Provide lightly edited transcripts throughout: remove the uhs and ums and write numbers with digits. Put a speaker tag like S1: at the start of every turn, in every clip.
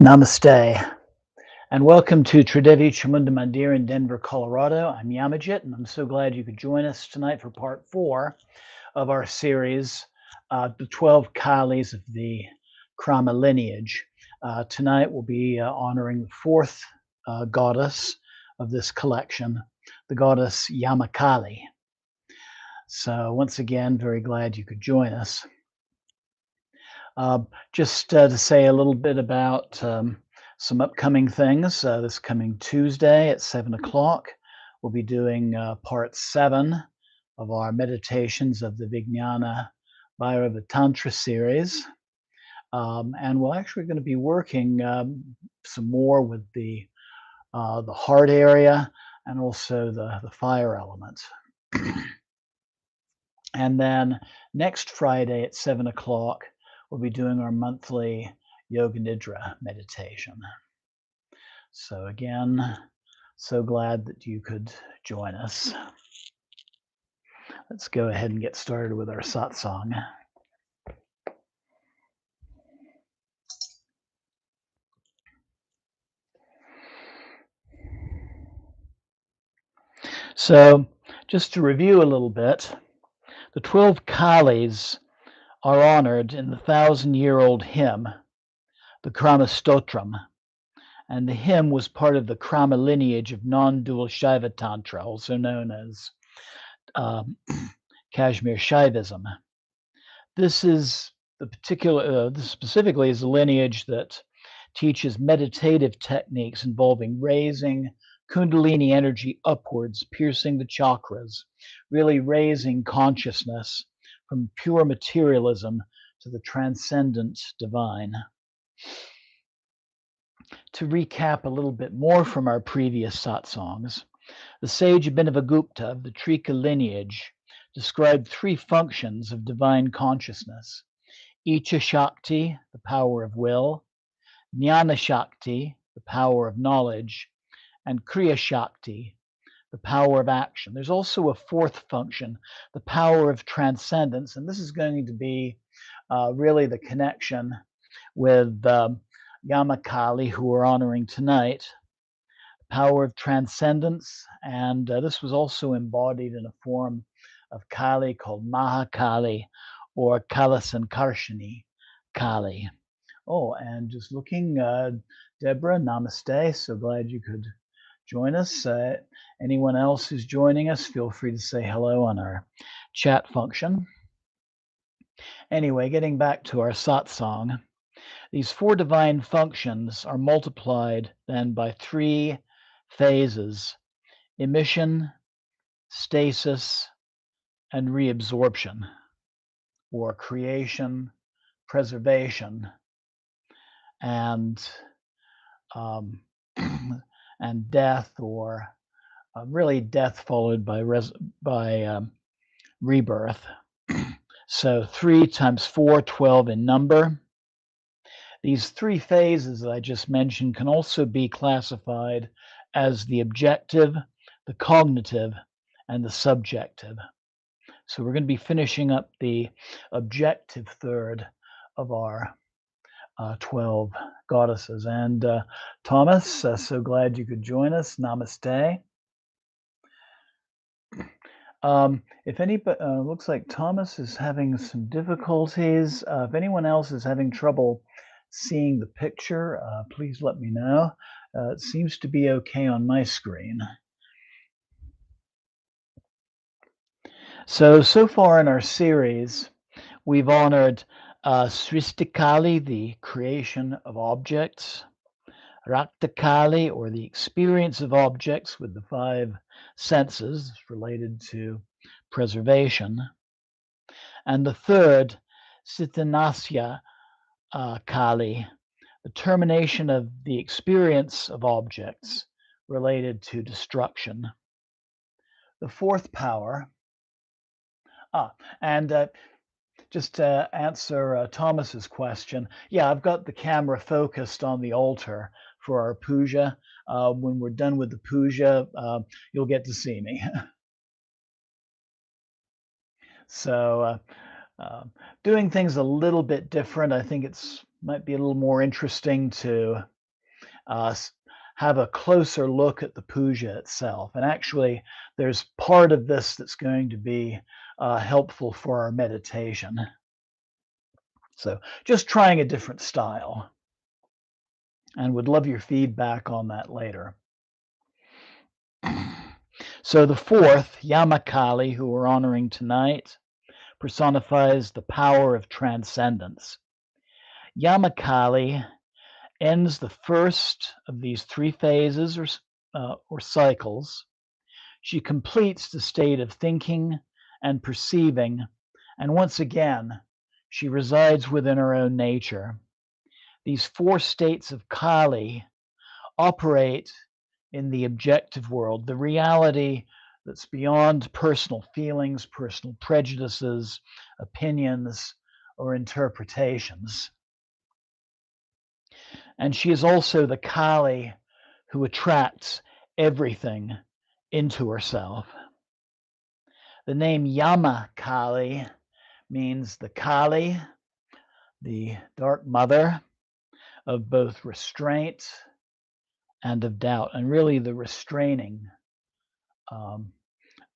S1: Namaste, and welcome to Tridevi Chamunda Mandir in Denver, Colorado. I'm Yamajit, and I'm so glad you could join us tonight for part 4 of our series, The 12 Kalis of the Krama lineage. Tonight we'll be honoring the fourth goddess of this collection, the goddess Yamakali. So once again, very glad you could join us. Just to say a little bit about some upcoming things. This coming Tuesday at 7 o'clock, we'll be doing part 7 of our meditations of the Vijnana Bhairava Tantra series. And we're actually going to be working some more with the heart area and also the fire element. And then next Friday at 7 o'clock, we'll be doing our monthly Yoga Nidra meditation. So again, so glad that you could join us. Let's go ahead and get started with our satsang. So just to review a little bit, the 12 Kalis are honored in the 1,000-year-old hymn, the Krama Stotram. And the hymn was part of the Krama lineage of non-dual Shaiva Tantra, also known as Kashmir Shaivism. This is the particular, this specifically is a lineage that teaches meditative techniques involving raising Kundalini energy upwards, piercing the chakras, really raising consciousness from pure materialism to the transcendent divine. To recap a little bit more from our previous satsangs, the sage Abhinavagupta of the Trika lineage described 3 functions of divine consciousness: Icha Shakti, the power of will; Jnana Shakti, the power of knowledge; and Kriya Shakti, the power of action. There's also a 4th function, the power of transcendence, and this is going to be really the connection with Yamakali, who we're honoring tonight. Power of transcendence, and this was also embodied in a form of Kali called Mahakali or Kalasankarshini Kali. Oh, and just looking, Deborah, namaste. So glad you could join us. Anyone else who's joining us, feel free to say hello on our chat function. Anyway, getting back to our satsang, these 4 divine functions are multiplied then by 3 phases: emission, stasis, and reabsorption, or creation, preservation, and and death, or really death followed by rebirth. So 3 times 4, 12 in number. These 3 phases that I just mentioned can also be classified as the objective, the cognitive, and the subjective. So we're going to be finishing up the objective third of our 12 goddesses. And Thomas, so glad you could join us. Namaste. If anybody, looks like Thomas is having some difficulties. If anyone else is having trouble seeing the picture, please let me know. It seems to be okay on my screen. So far in our series, we've honored Sristikali, the creation of objects; Raktakali, or the experience of objects with the 5 senses related to preservation; and the third, Sitanasya Kali, the termination of the experience of objects related to destruction. The 4th power, and just to answer Thomas's question, yeah, I've got the camera focused on the altar for our puja. When we're done with the puja, you'll get to see me. So doing things a little bit different. I think it's might be a little more interesting to have a closer look at the puja itself. And actually, there's part of this that's going to be helpful for our meditation. So just trying a different style, and would love your feedback on that later. So the fourth, Yamakali, who we're honoring tonight, personifies the power of transcendence. Yamakali ends the first of these three phases or cycles. She completes the state of thinking and perceiving, and once again, she resides within her own nature. These four states of Kali operate in the objective world, the reality that's beyond personal feelings, personal prejudices, opinions, or interpretations. And she is also the Kali who attracts everything into herself. The name Yamakali means the Kali, the dark mother of both restraint and of doubt, and really the restraining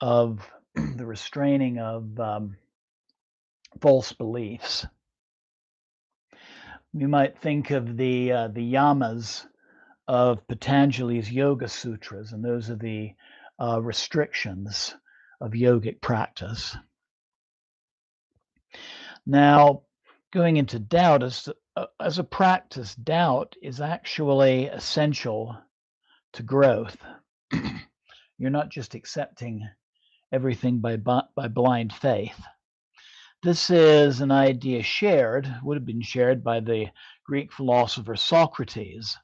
S1: of the restraining of false beliefs. You might think of the yamas of Patanjali's Yoga Sutras, and those are the restrictions of yogic practice. Now, going into doubt as a practice, doubt is actually essential to growth. You're not just accepting everything by blind faith. This is an idea would have been shared by the Greek philosopher Socrates.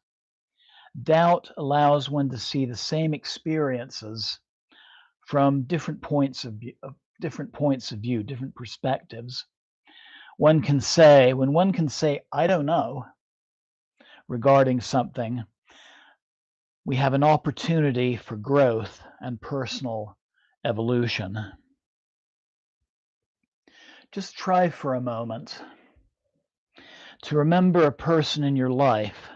S1: Doubt allows one to see the same experiences from different points of view, different perspectives. When one can say, I don't know, regarding something, we have an opportunity for growth and personal evolution. Just try for a moment to remember a person in your life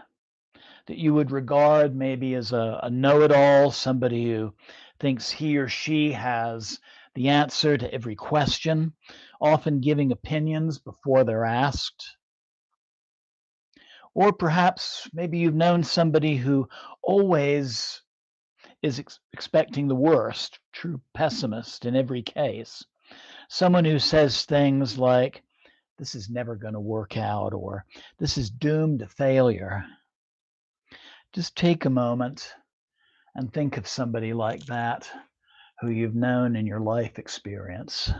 S1: that you would regard maybe as a know-it-all, somebody who thinks he or she has the answer to every question, often giving opinions before they're asked. Or perhaps maybe you've known somebody who always is expecting the worst, true pessimist in every case. Someone who says things like, this is never going to work out, or this is doomed to failure. Just take a moment and think of somebody like that who you've known in your life experience.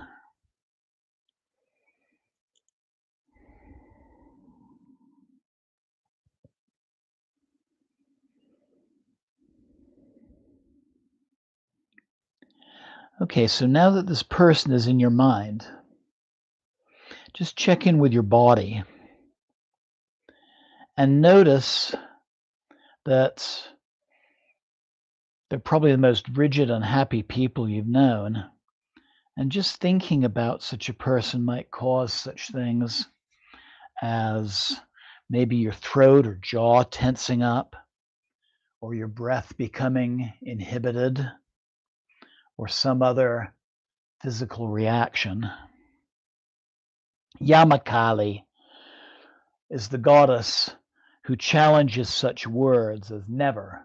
S1: Okay, so now that this person is in your mind, just check in with your body and notice that they're probably the most rigid, unhappy people you've known. And just thinking about such a person might cause such things as maybe your throat or jaw tensing up, or your breath becoming inhibited, or some other physical reaction. Yamakali is the goddess who challenges such words as never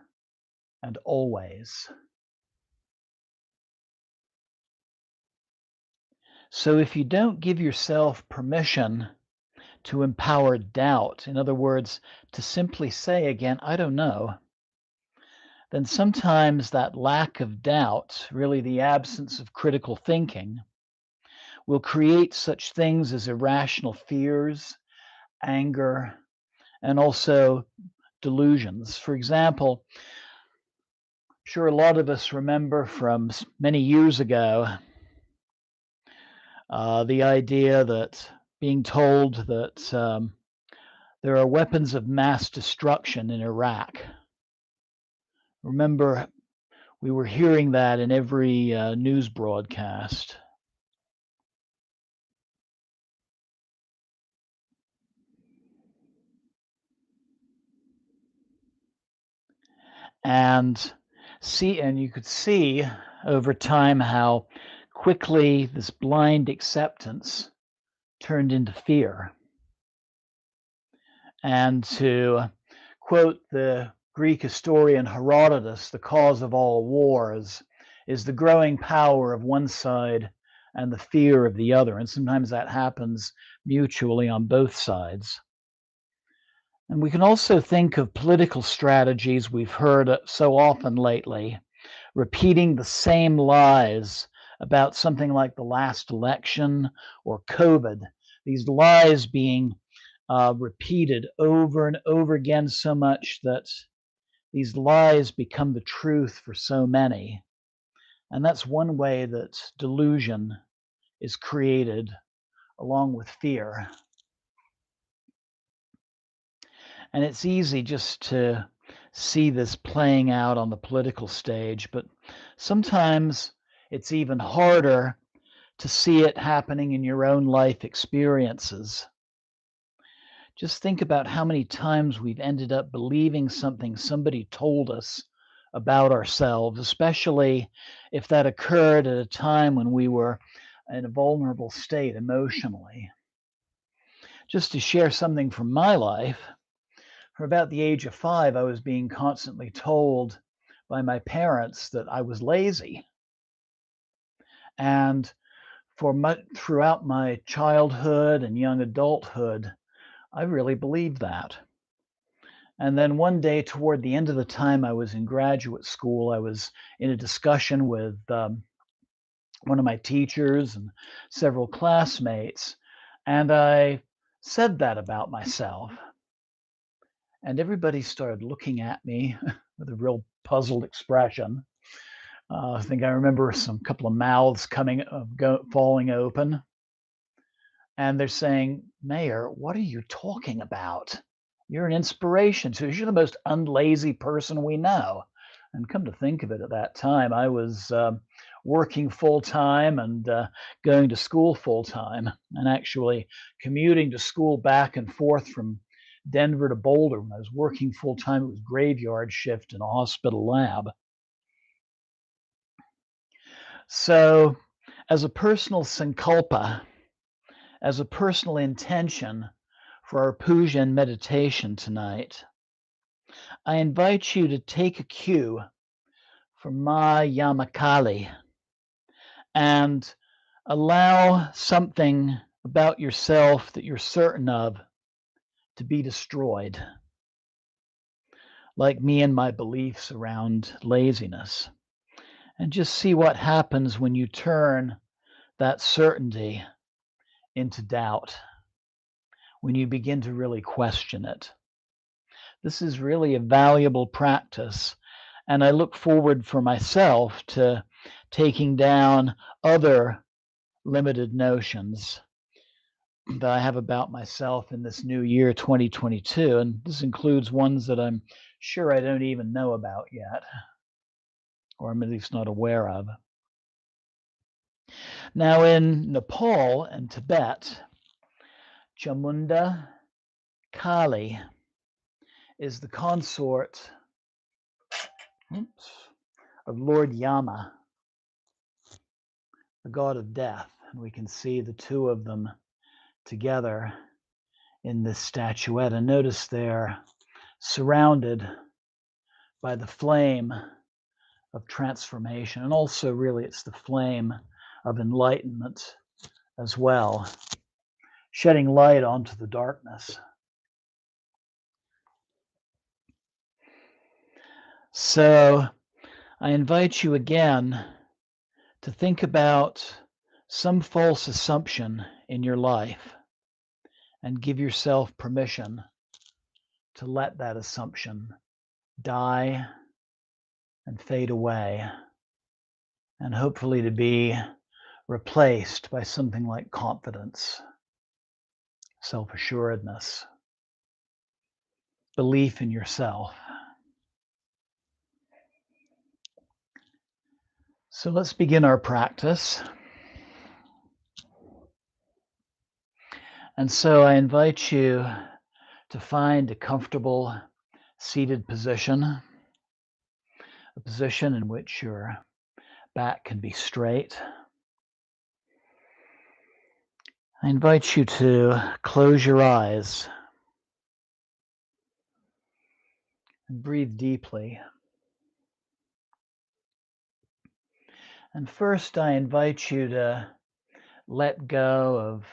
S1: and always. So if you don't give yourself permission to empower doubt, in other words, to simply say again, I don't know, then sometimes that lack of doubt, really the absence of critical thinking, will create such things as irrational fears, anger, and also delusions. For example, I'm sure a lot of us remember from many years ago the idea that being told that there are weapons of mass destruction in Iraq. Remember, we were hearing that in every news broadcast. And you could see over time how quickly this blind acceptance turned into fear. And to quote the Greek historian Herodotus, the cause of all wars is the growing power of one side and the fear of the other. And sometimes that happens mutually on both sides. And we can also think of political strategies we've heard so often lately, repeating the same lies about something like the last election or COVID, these lies being repeated over and over again so much that these lies become the truth for so many. And that's one way that delusion is created along with fear. And it's easy just to see this playing out on the political stage, but sometimes it's even harder to see it happening in your own life experiences. Just think about how many times we've ended up believing something somebody told us about ourselves, especially if that occurred at a time when we were in a vulnerable state emotionally. Just to share something from my life, from about the age of 5, I was being constantly told by my parents that I was lazy. And throughout my childhood and young adulthood, I really believed that. And then one day, toward the end of the time I was in graduate school, I was in a discussion with one of my teachers and several classmates, and I said that about myself. And everybody started looking at me with a real puzzled expression. I think I remember some couple of mouths falling open, and they're saying, "Mayor, what are you talking about? You're an inspiration to us. You're the most unlazy person we know." And come to think of it, at that time, I was working full time and going to school full time, and actually commuting to school back and forth from Denver to Boulder. When I was working full time, it was graveyard shift in a hospital lab. So, as a personal sankalpa, as a personal intention for our puja and meditation tonight, I invite you to take a cue from my Yamakali and allow something about yourself that you're certain of to be destroyed, like me and my beliefs around laziness. And just see what happens when you turn that certainty into doubt, when you begin to really question it. This is really a valuable practice, and I look forward for myself to taking down other limited notions that I have about myself in this new year, 2022. And this includes ones that I'm sure I don't even know about yet, or I'm at least not aware of. Now, in Nepal and Tibet, Chamunda Kali is the consort of Lord Yama, the god of death. And we can see the two of them together in this statuette. And notice they're surrounded by the flame of transformation. And also, really, it's the flame of enlightenment as well, shedding light onto the darkness. So I invite you again to think about some false assumption in your life and give yourself permission to let that assumption die and fade away, and hopefully to be replaced by something like confidence, self-assuredness, belief in yourself. So let's begin our practice. And so I invite you to find a comfortable seated position. a position in which your back can be straight. I invite you to close your eyes and breathe deeply. And first, I invite you to let go of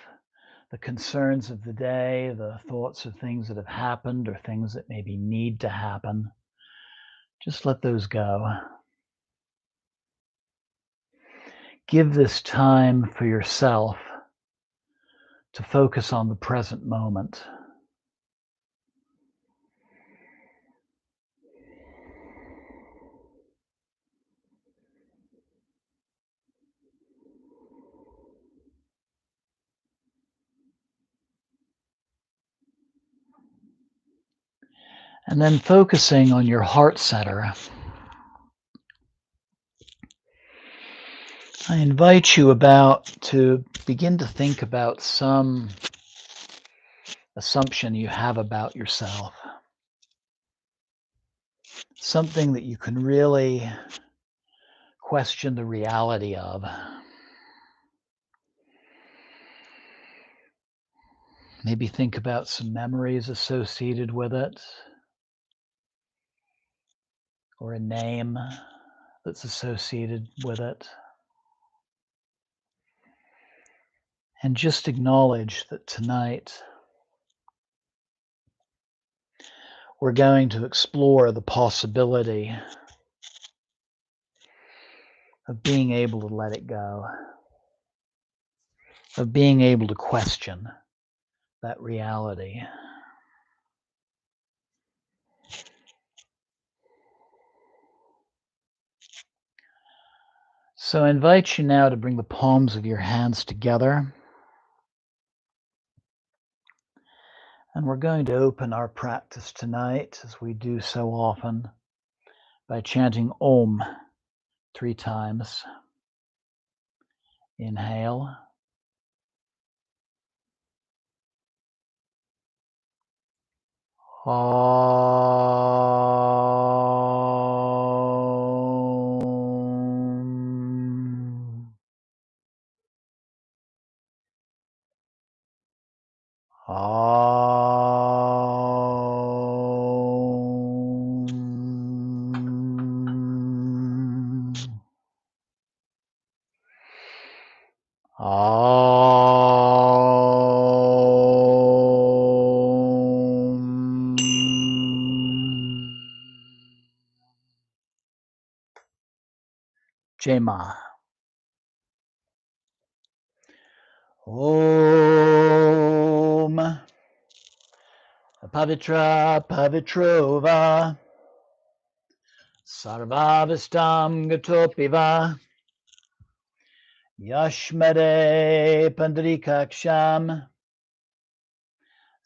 S1: the concerns of the day, the thoughts of things that have happened or things that maybe need to happen. Just let those go. Give this time for yourself to focus on the present moment. And then focusing on your heart center, I invite you to begin to think about some assumption you have about yourself. Something that you can really question the reality of. Maybe think about some memories associated with it, or a name that's associated with it. And just acknowledge that tonight we're going to explore the possibility of being able to let it go, of being able to question that reality. So I invite you now to bring the palms of your hands together. And we're going to open our practice tonight, as we do so often, by chanting Om 3 times. Inhale. Om. Om. Om. Jema. Om. Pavitra Pavitrova Sarvavastam Gatopiva Yashmare Pandrikaksham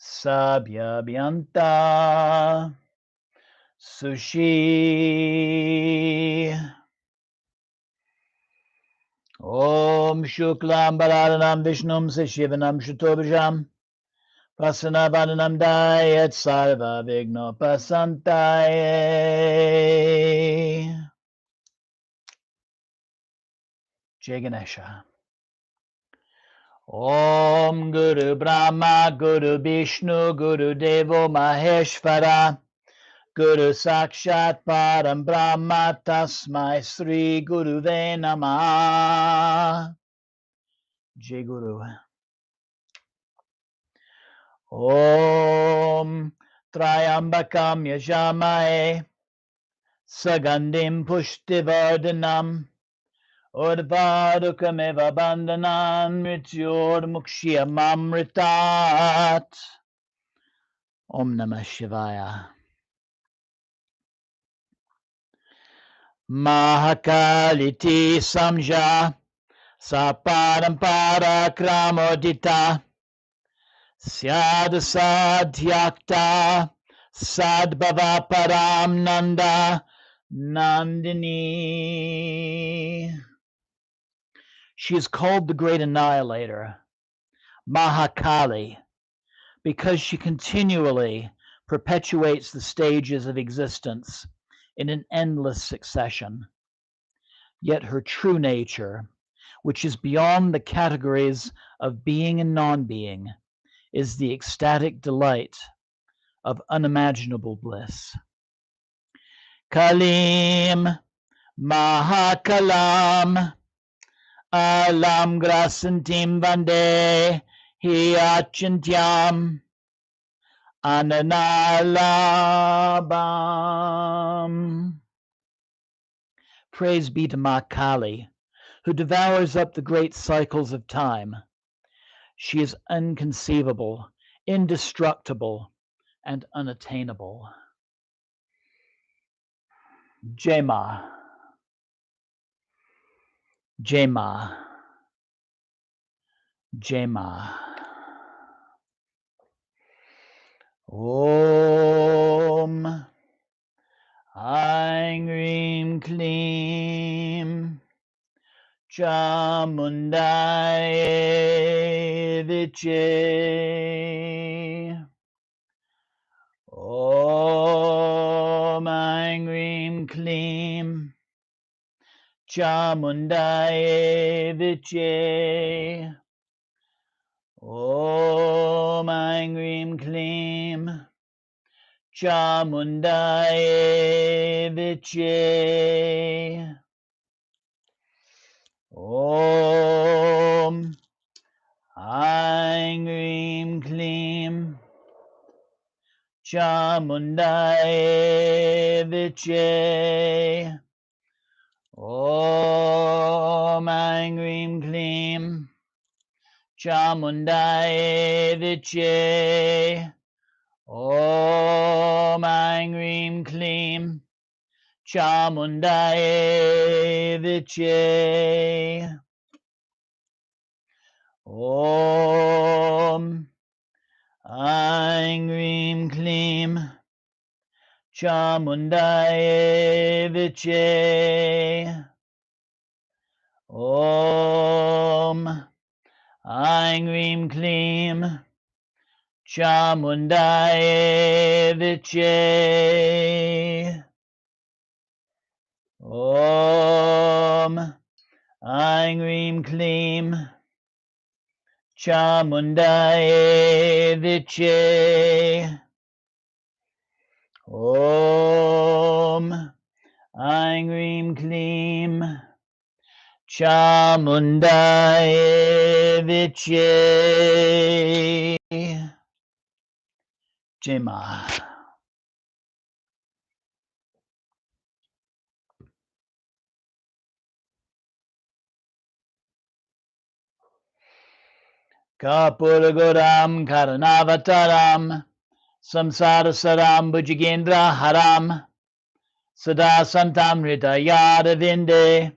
S1: Sabhyabhyanta Sushi. Om Shuklam Bharadhanam Vishnum Sashivanam Shatobhajam Prasannavanam Dayat Sarva Vigno Pasantaye. Jai Ganesha. Om Guru Brahma Guru Vishnu Guru Devo Maheshvara Guru Sakshat Param Brahma Tasmai Sri Guruve Namah. Jai Guru. Om Trayambakam Yajamae Sagandim Pushtivardhanam Urvarukameva Bandhanan Mrityor Mukshiyamamritat. Om Namah Shivaya. Mahakaliti Samja Saparampara Kramodita Syadasadhyakta Sadbhava Param Nanda Nandini. She is called the Great Annihilator, Mahakali, because she continually perpetuates the stages of existence in an endless succession. Yet her true nature, which is beyond the categories of being and non-being, is the ecstatic delight of unimaginable bliss. Kalim Mahakalam Alam Grasantim Vande Hiachintyam Ananalabam. Praise be to Yamakali, who devours up the great cycles of time. She is inconceivable, indestructible, and unattainable. Jema. Jema. Jema. Om Aing Rim Klim Chamundaye Viche. Om Aing Rim Klim Chamundaye Viche. Om Aing Rim Klim Chamundaye Viche. Om Aing Rim Klim Chamundaye Viche. Om Aing Rim Klim Chamundaye Viche. Om Aing Rim Klim Chamundaye Viche. Om Aing Rim Klim Chamundaye Viche. Om Aing Rim Klim Chamundaye Viche. Om Aing Rim Klim Chamundaye Viche. Om Aing Rim Klim Chamundaye Viche. Jema. Kapuragoram Karanavataram Samsara Saram Bhujagendra Haram Sada Santam Rita Yadavinde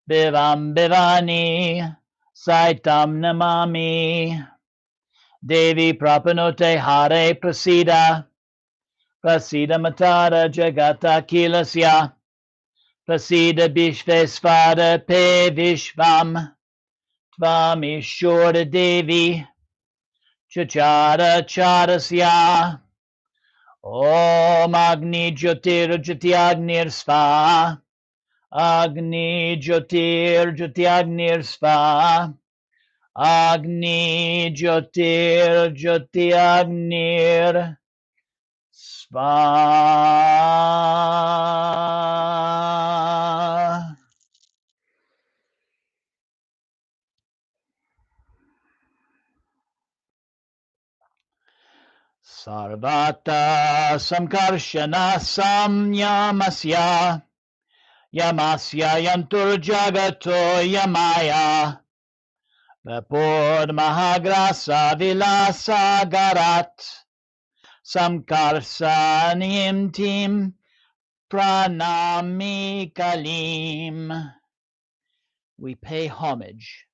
S1: Bivam Bivani Saitam Namami Devi Prapanote Hare Prasida Prasida Matara Jagata Kilasya Prasida Bishvesvara Pe Vishvam Tvamishora Devi Chachara Charasya Om Agni Jyotir Jyotiagnir Sva Agni Jyotir Jyotiagnir Sva Agni Jyotir Jyotiagnir Sva. Sarvata Samkarshana Samyamasya Yamasya Yantur Jagato Yamaya Vapur Mahagrasa Vilasa Garat Samkarsa Nimtim Pranami Kalim. We pay homage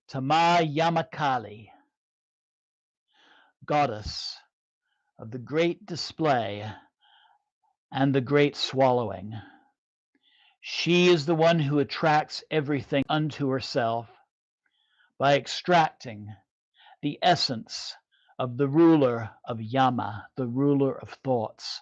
S1: to Ma Yamakali, goddess of the great display and the great swallowing. She is the one who attracts everything unto herself by extracting the essence of the ruler of Yama, the ruler of thoughts,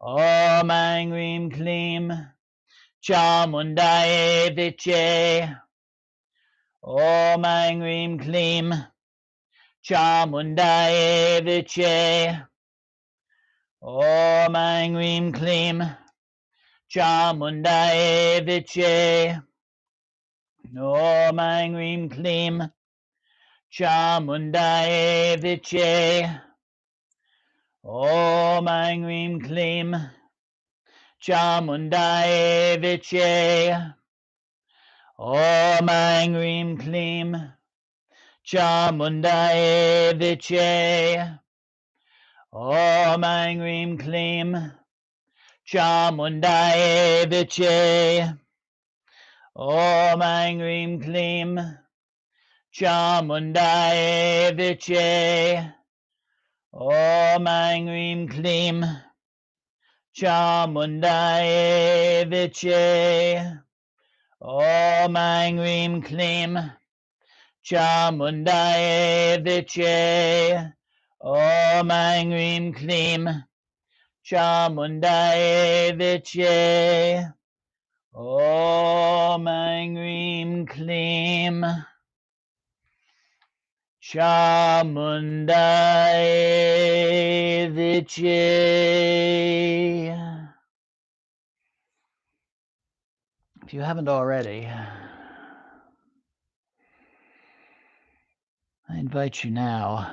S1: Om Aing Rim Klim Chamundaye Viche. Om Aing Rim Klim Chamundaye Viche. Om Aing Rim Klim Chamundaye Viche. Om Aing Rim Klim Chamundaye Viche. Om Aing Rim Klim Chamundaye Viche. Om Aing Rim Klim Chamundaye Viche. Om Aing Rim Klim Chamundaye Viche. Om Aing Rim Klim Chamundaye Viche. Om Aing Rim Klim Chamundaye Viche. Om Aing Rim Klim Chamundaye Viche. Om Aing Rim Klim Chamundaye Viche. Om Aing Rim Klim Chamundaye Viche. If you haven't already, I invite you now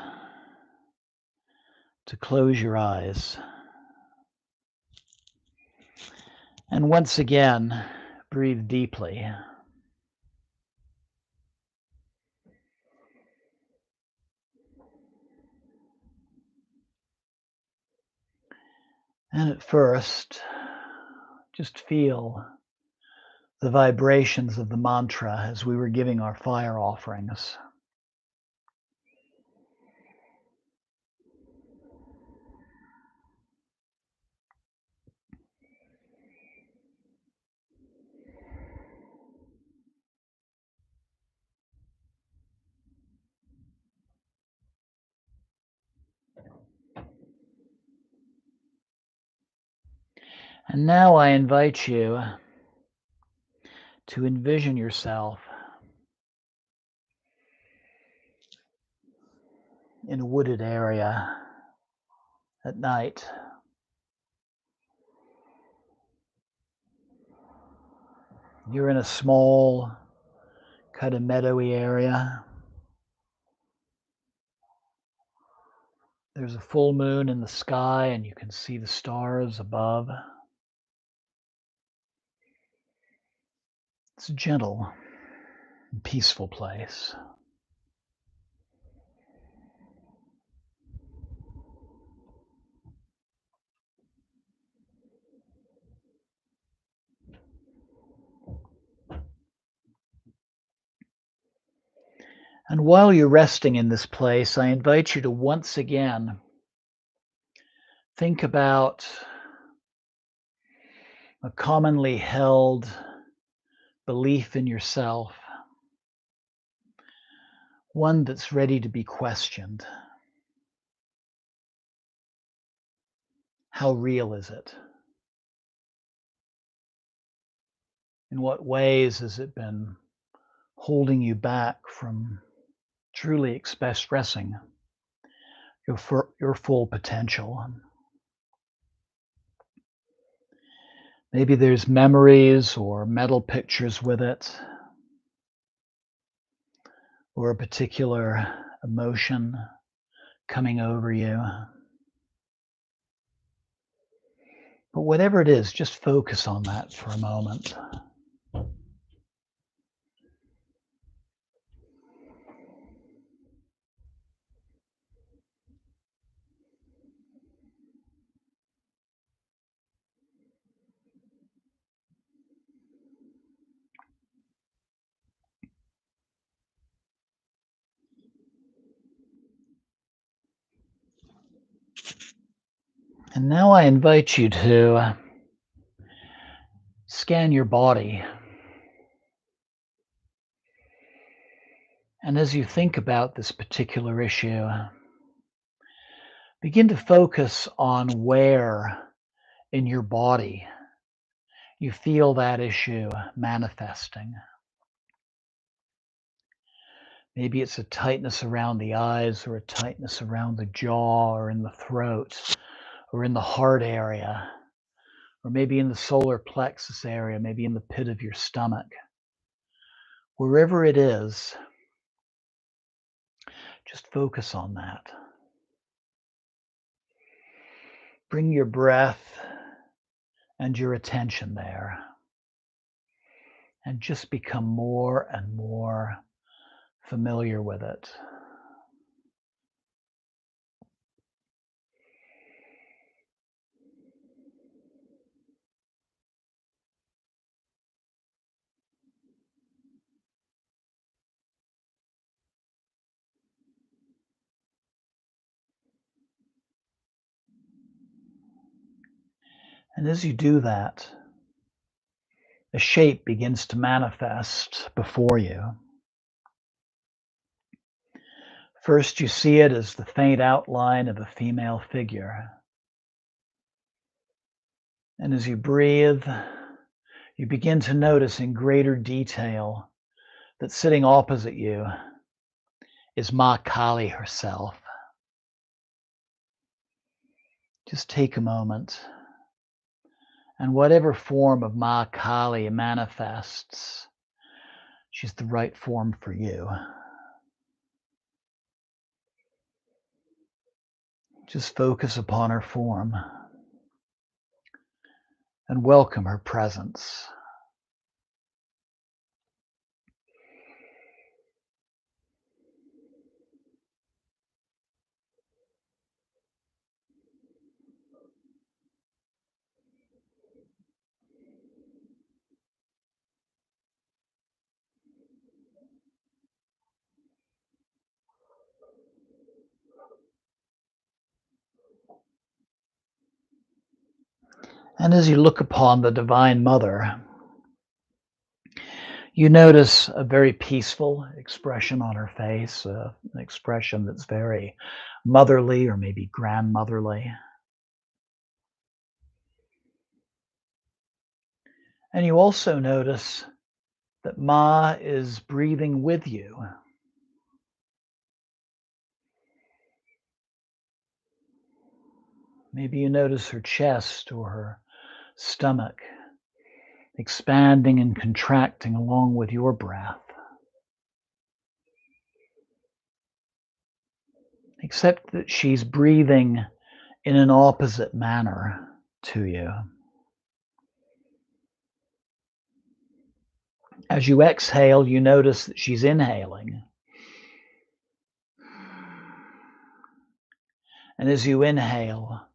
S1: to close your eyes and once again breathe deeply. And at first, just feel the vibrations of the mantra as we were giving our fire offerings. And now I invite you to envision yourself in a wooded area at night. You're in a small, kind of meadowy area. There's a full moon in the sky and you can see the stars above. It's a gentle and peaceful place. And while you're resting in this place, I invite you to once again think about a commonly held belief in yourself, one that's ready to be questioned. How real is it? In what ways has it been holding you back from truly expressing your full potential? Maybe there's memories or mental pictures with it, or a particular emotion coming over you. But whatever it is, just focus on that for a moment. And now I invite you to scan your body. And as you think about this particular issue, begin to focus on where in your body, you feel that issue manifesting. Maybe it's a tightness around the eyes, or a tightness around the jaw, or in the throat, or in the heart area, or maybe in the solar plexus area, maybe in the pit of your stomach. Wherever it is, just focus on that. Bring your breath and your attention there, and just become more and more familiar with it. And as you do that, a shape begins to manifest before you. First, you see it as the faint outline of a female figure. And as you breathe, you begin to notice in greater detail that sitting opposite you is Ma Kali herself. Just take a moment, and whatever form of Ma Kali manifests, she's the right form for you. Just focus upon her form and welcome her presence. And as you look upon the Divine Mother, you notice a very peaceful expression on her face, an expression that's very motherly or maybe grandmotherly. And you also notice that Ma is breathing with you. Maybe you notice her chest or her stomach expanding and contracting along with your breath. Except that she's breathing in an opposite manner to you. As you exhale, you notice that she's inhaling. And as you inhale,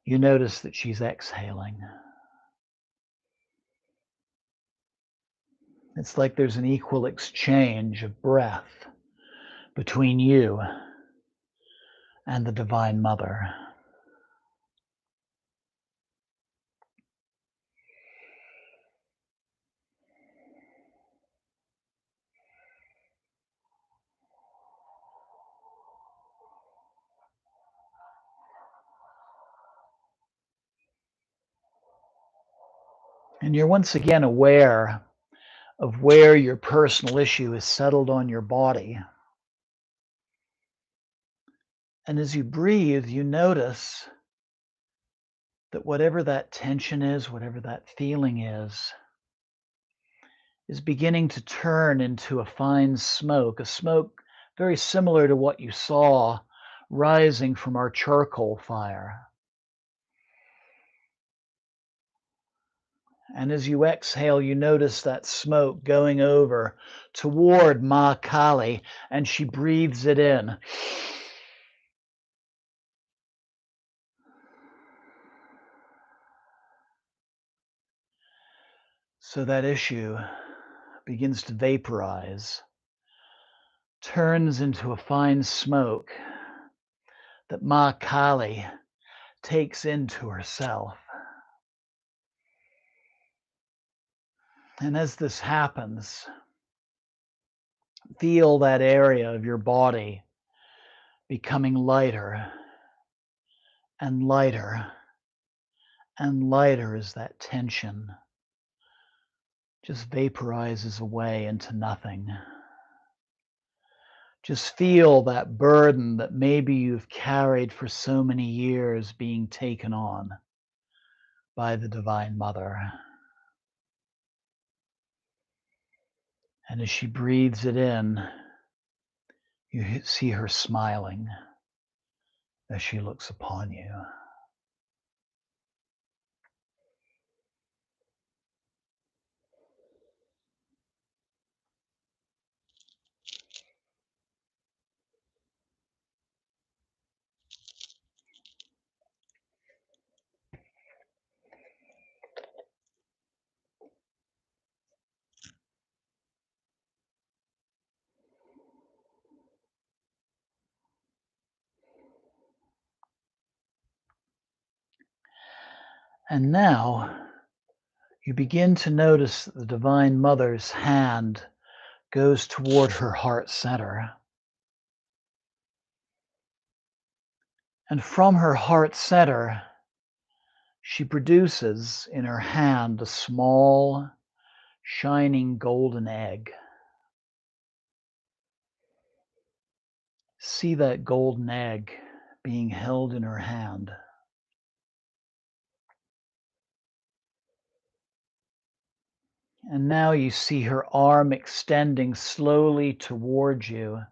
S1: you notice that she's exhaling. It's like there's an equal exchange of breath between you and the Divine Mother. And you're once again aware of where your personal issue is settled on your body. And as you breathe, you notice that whatever that tension is, whatever that feeling is beginning to turn into a fine smoke, a smoke very similar to what you saw rising from our charcoal fire. And as you exhale, you notice that smoke going over toward Ma Kali, and she breathes it in. So that issue begins to vaporize, turns into a fine smoke that Ma Kali takes into herself. And as this happens, feel that area of your body becoming lighter and lighter and lighter as that tension just vaporizes away into nothing. Just feel that burden that maybe you've carried for so many years being taken on by the Divine Mother. And as she breathes it in, you see her smiling as she looks upon you. And now you begin to notice that the Divine Mother's hand goes toward her heart center. And from her heart center, she produces in her hand a small, shining golden egg. See that golden egg being held in her hand. And now you see her arm extending slowly towards you,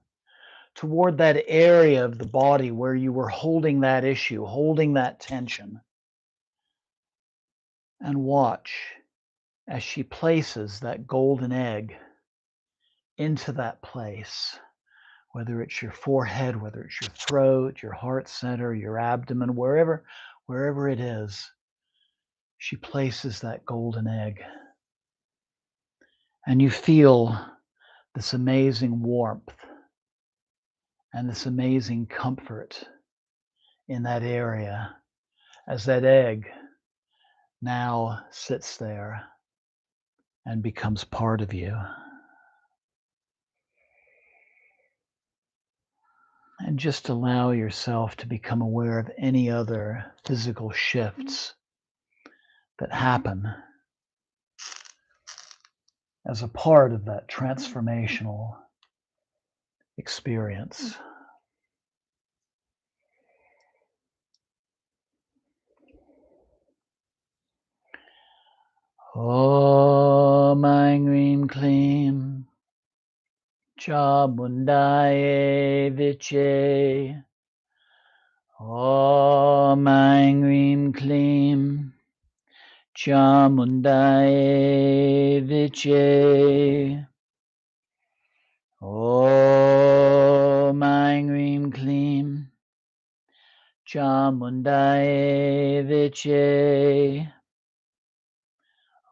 S1: toward that area of the body where you were holding that issue, holding that tension. And watch as she places that golden egg into that place, whether it's your forehead, whether it's your throat, your heart center, your abdomen, wherever it is, she places that golden egg. And you feel this amazing warmth and this amazing comfort in that area as that egg now sits there and becomes part of you. And just allow yourself to become aware of any other physical shifts that happen as a part of that transformational experience. Om Aing Rim Klim Chamundaye Viche. Om Aing Rim Klim Chamundaye Viche. Om Aing Rim Klim Chamundaye Viche.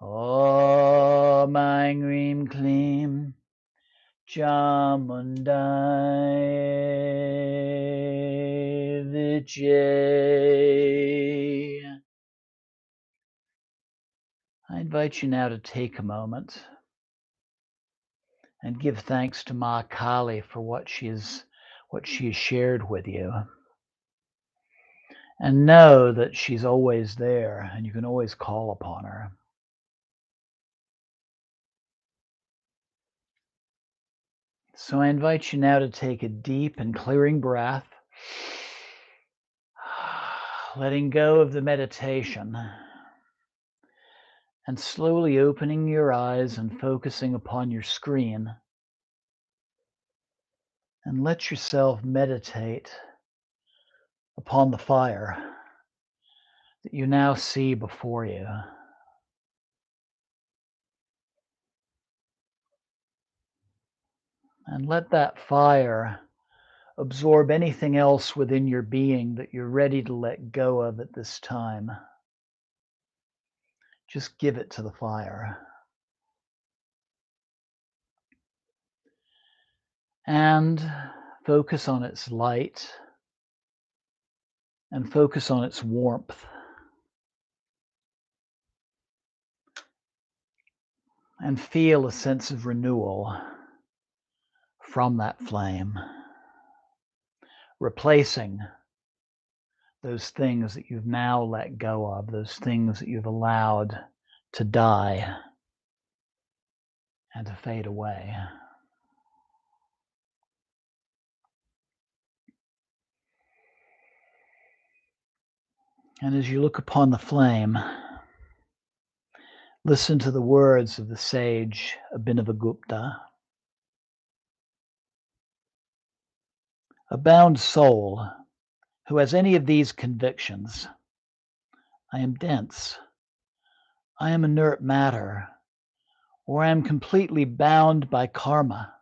S1: Om Aing Rim Klim Chamundaye Viche. I invite you now to take a moment and give thanks to Yamakali for what she has shared with you. And know that she's always there and you can always call upon her. So I invite you now to take a deep and clearing breath, letting go of the meditation, and slowly opening your eyes and focusing upon your screen. And let yourself meditate upon the fire that you now see before you. And let that fire absorb anything else within your being that you're ready to let go of at this time. Just give it to the fire. And focus on its light and focus on its warmth. And feel a sense of renewal from that flame, replacing those things that you've now let go of, those things that you've allowed to die and to fade away. And as you look upon the flame, listen to the words of the sage Abhinavagupta. A bound soul who has any of these convictions, I am dense, I am inert matter, or I am completely bound by karma,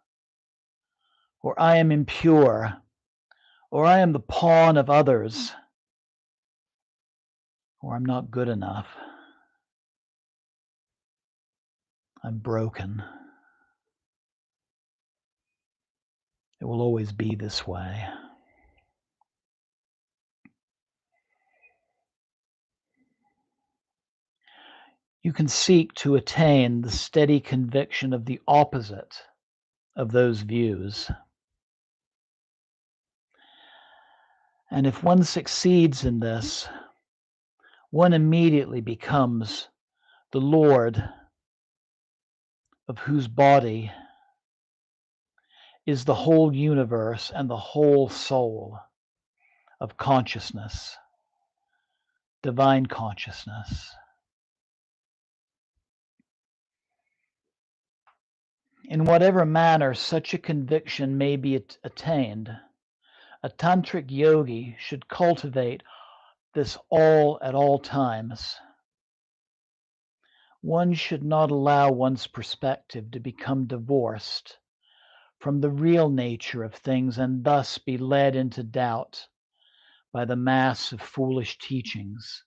S1: or I am impure, or I am the pawn of others, or I'm not good enough, I'm broken. It will always be this way. You can seek to attain the steady conviction of the opposite of those views. And if one succeeds in this, one immediately becomes the Lord of whose body is the whole universe and the whole soul of consciousness, divine consciousness. In whatever manner such a conviction may be attained, a tantric yogi should cultivate this all at all times. One should not allow one's perspective to become divorced from the real nature of things and thus be led into doubt by the mass of foolish teachings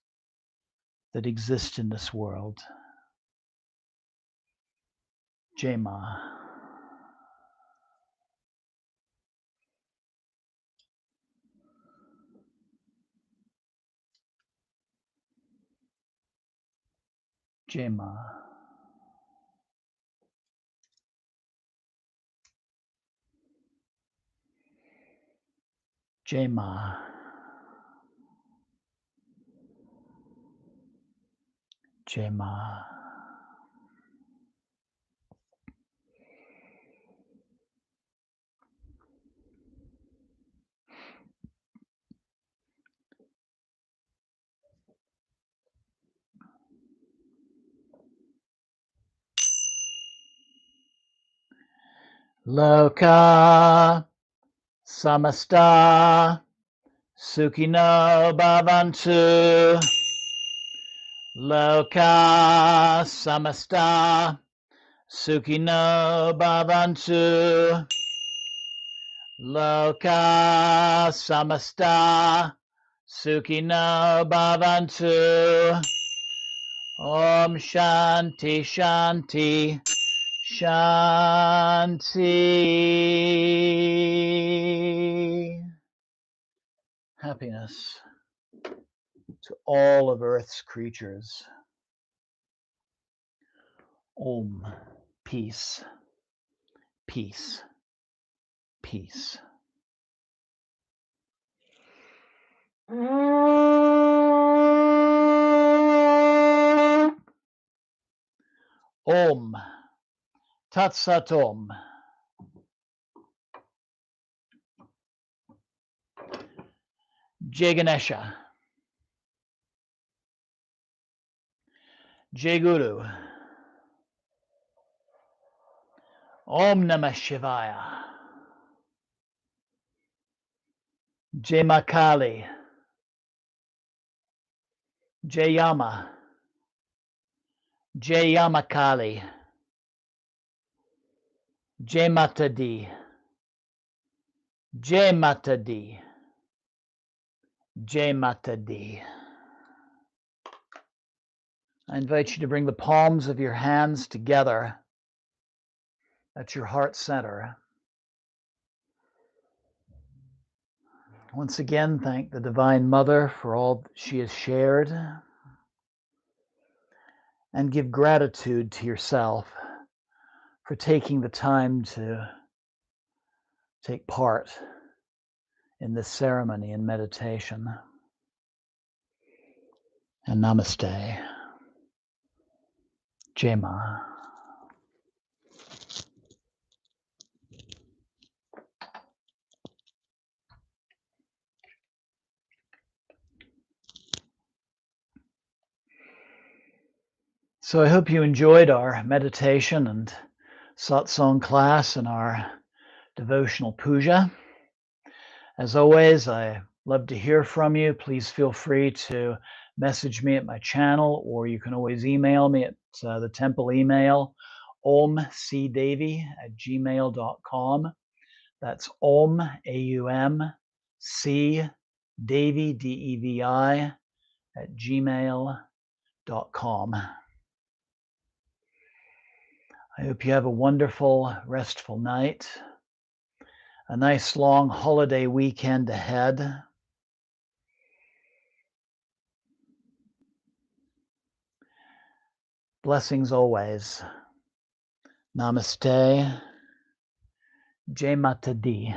S1: that exist in this world. Jai Ma. Jai Ma. Jai Ma. Jai Ma. Loka samasta sukhino bhavantu. Loka samasta sukhino bhavantu. Loka samasta sukhino bhavantu. Om Shanti Shanti Shanti. Happiness to all of Earth's creatures. Om. Peace. Peace. Peace. Om. Tat Sat Om. Jai Ganesha. Jai Guru. Om Namah Shivaya. Yamakali. Yama. Yamakali. Mata Di. Mata Di. Mata Di. I invite you to bring the palms of your hands together at your heart center. Once again, thank the Divine Mother for all she has shared, and give gratitude to yourself for taking the time to take part in this ceremony and meditation. and namaste. Jai Ma. So I hope you enjoyed our meditation and satsang class and our devotional puja. As always, I love to hear from you. Please feel free to message me at my channel, or you can always email me at the temple email, omcdevi@gmail.com. That's om, A-U-M, C, Devi, D-E-V-I, @gmail.com. I hope you have a wonderful, restful night, a nice long holiday weekend ahead. Blessings always. Namaste. Jai Mata Di.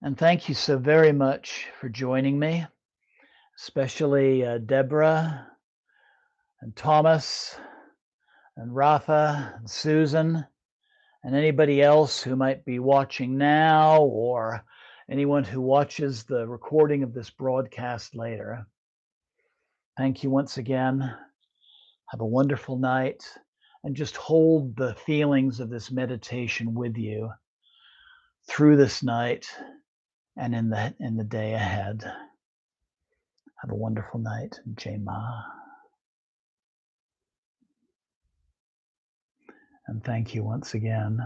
S1: And thank you so very much for joining me, especially Deborah and Thomas and Rafa and Susan and anybody else who might be watching now, or anyone who watches the recording of this broadcast later. Thank you once again. Have a wonderful night, and just hold the feelings of this meditation with you through this night and in the day ahead. Have a wonderful night. Jai Ma. And thank you once again.